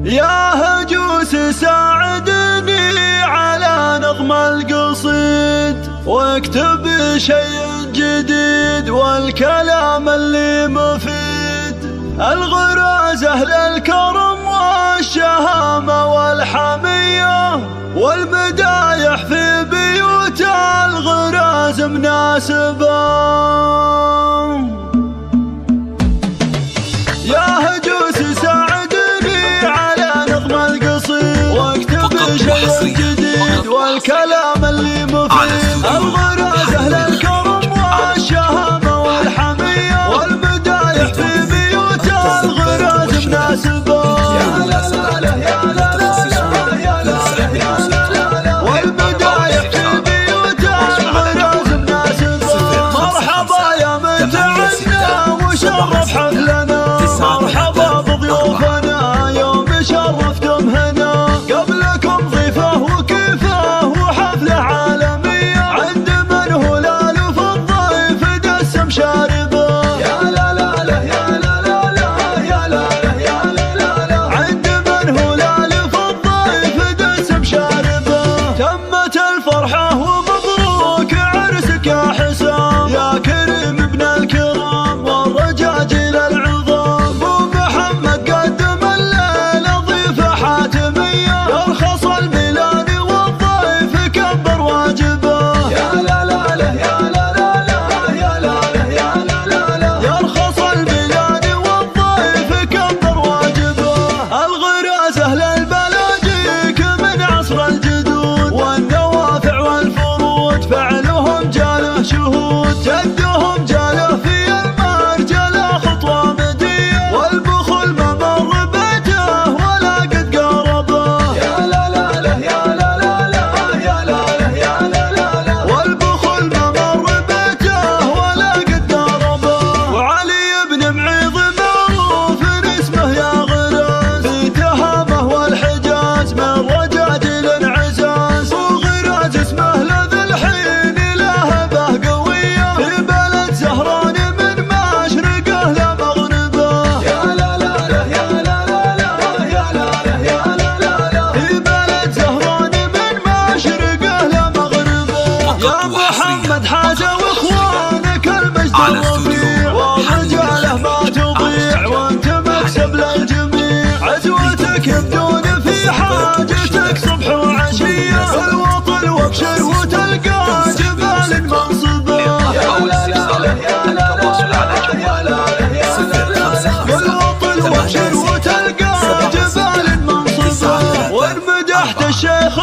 يا هجوس ساعدني على نظم القصيد، واكتب شيء جديد والكلام اللي مفيد. الغراز أهل الكرم والشهامة والحمية، والمدايح في بيوت الغراز مناسبة. يا هجوس ساعدني على نظم القصيد، واكتب شيء جديد والكلام اللي مفيد. الغراز أهل الكرم والشهامة والحمية، والمدايح في بيوت الغراز مناسبة. يا لا لا لا يا لا لا لا يا لا لا لا، والمدايح في بيوت الغراز مناسبة. مرحبا يا متعنا وشرف حفلنا، مرحبا بضيوفنا يوم شرفتم هنا. قبلكم ضيفه وكيفه وحفلة عالمية، عند من هو الألف الضيف دسم شاربه. يا لا لا لا يا لا لا لا يا لا لا يا لا لا، عند من هو الألف الضيف دسم شاربه. تمت الفرحة ومبروك عرسك يا حسام، يا كريم ابن الكرام والرجاجيل العظام. ابو محمد قدم الليلة ضيفة حاتمية، يرخص الميلاد والضيف كبر واجبه. يا لا لا لا يا لا لا لا يا لا لا يا لا لا، يرخص الميلاد والضيف كبر واجبه. الغراز أهل البلاجيك من عصر الجدود، والنوافع والفروض فعلهم جاله شهود. جدهم جاله في المرجلة خطوة مدية، والبخل ما مر بيته ولا قد قربه. يا لا لا لا يا لا لا لا يا لا لا يا لا لا، والبخل ما مر بيته ولا قد قربه. وعلي بن معيض معروف اسمه يا غراز، في تهامه والحجاز من رجاجيل عزاز. وغراز اسمه لذي الحين لهبه قوية، في بلد زهران من مشرقه لمغربه. يا لا لا لا يا لا لا لا يا لا لا يا لا لا، في بلد زهران من مشرقه لمغربه. يا محمد حاجة واخوانك المجد الرفيع، ورجاله ما تضيع وانت مكسب للجميع. عزوتك يبدون في حاجتك صبح وعشية، والوطن وابشر وتلقى جبال منصبة. يا لا لا لا يا لا لا يا لا لا، والوطن وابشر وتلقى جبال منصبة. وان مدحت الشيخ